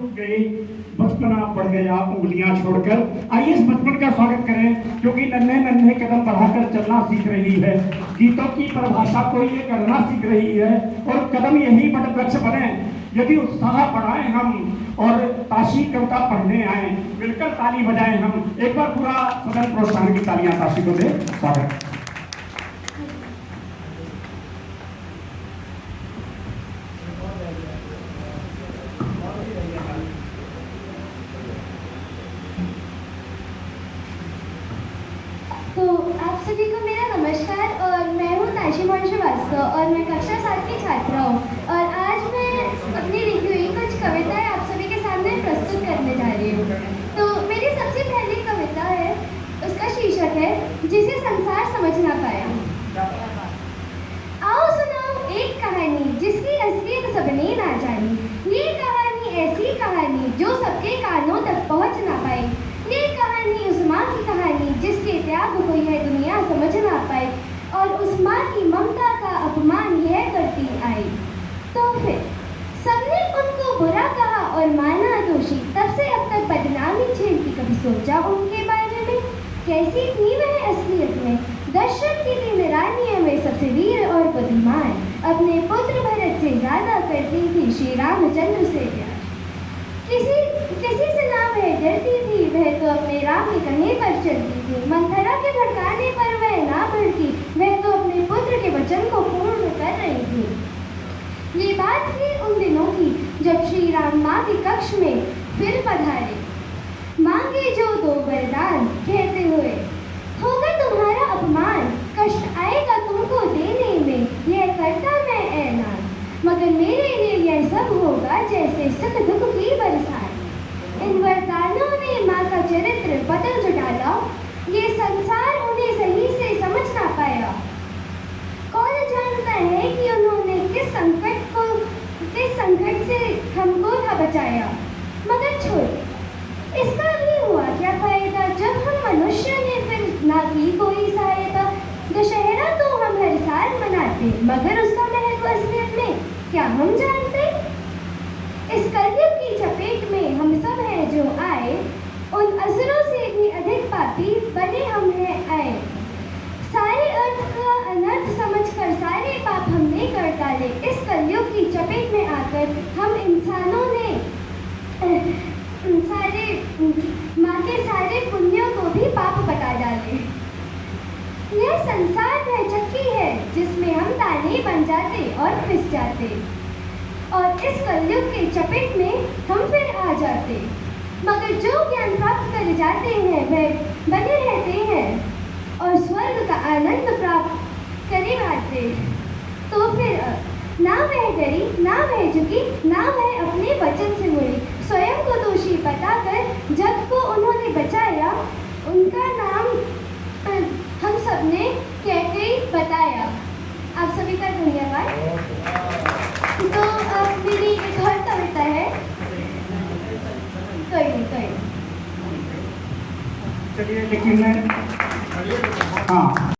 रुक गए, बचपना बढ़ गया उंगलियां छोड़कर। आइए इस बचपन का स्वागत करें, क्योंकि नन्हे नन्हे कदम बढ़ाकर चलना सीख रही है, गीतों की परिभाषा को ये करना सीख रही है, और कदम यही बड़ वृक्ष बने यदि उत्साह बढ़ाएं हम और ताशी कविता पढ़ने आए, मिलकर ताली बजाएं हम। एक बार पूरा सदन प्रोत्साहन की तालियां ताशी को दे। स्वागत। तो आप सभी को मेरा नमस्कार, और मैं हूँ ताशी श्रीवास्तव और मैं कक्षा 7 की छात्रा हूँ। और आज मैं अपनी लिखी हुई कुछ कविताएं आप सभी के सामने प्रस्तुत करने जा रही हूँ। तो मेरी सबसे पहली कविता है, उसका शीर्षक है जिसे संसार समझ ना पाया। आओ सुनाओ एक कहानी जिसकी असलियत सबने ना जानी। ये कहानी ऐसी कहानी जो सबके कानों तक पहुँच ना पाई। ये कहानी उस माँ की कहानी जिसके त्याग को यह दुनिया समझ ना पाए, और उस माँ की ममता का अपमान यह करती आई। तो फिर सबने उनको बुरा कहा और माना दोषी। तब से अब तक बदनामी झेलती, कभी सोचा उनके बारे में कैसी थी वह असलियत में। दशरथ की 3 रानियों में सबसे वीर और बुद्धिमान, अपने पुत्र भरत से ज्यादा करती थी श्री रामचंद्र से प्यार। किसी से ना वह डरती थी, वह तो अपने राम के कहे पर चलती थी। मंथरा के भड़काने पर वह ना भड़की, वह तो अपने पुत्र के वचन को पूर्ण कर रही थी। ये बात थी उन दिनों की जब श्री राम माँ के कक्ष में फिर पधारे। मांगे जो 2 वरदान, कहते हुए होगा तुम्हारा अपमान, कष्ट आएगा तुमको देने में, यह करता मैं ऐलान। मगर मेरे लिए यह सब होगा जैसे सुख दुख की बरसात। इन वरदानों ने माँ का चरित्र बदल जो डाला, ये संसार उन्हें सही से समझ ना पाया। कौन जानता है कि उन्होंने किस संकट से हमको था बचाया। मगर छोड़, इसका भी हुआ क्या फायदा जब हम मनुष्य ने फिर ना की कोई सहायता। दशहरा तो हम हर साल मनाते, मगर उसका महत्व असलियत में क्या हम जानते। इस कलयुग की चपेट में हम सब हैं जो आए, उन असुरों से भी अधिक पापी बने हम हैं आए। सारे अर्थ का अनर्थ समझकर सारे पाप हमने कर डाले। इस कलयुग की चपेट में आकर हम इंसानों ने माँ के सारे पुण्यों को भी पाप बता डाले। यह संसार वह चक्की है जिसमें हम ताने बन जाते और पिस जाते, और इस कलयुग के चपेट में हम फिर आ जाते। मगर जो ज्ञान प्राप्त कर जाते हैं वह बने रहते हैं और स्वर्ग का आनंद प्राप्त करे आते। तो फिर ना वह डरी, ना वह झुकी, ना वह अपने वचन से मुड़ी। स्वयं को दोषी बताकर जग को उन्होंने बचाया, उनका नाम हम सबने कह के बताया। आप सभी का धन्यवाद। तो अब मेरी एक और कविता है। कोई चलिए, लेकिन मैं हाँ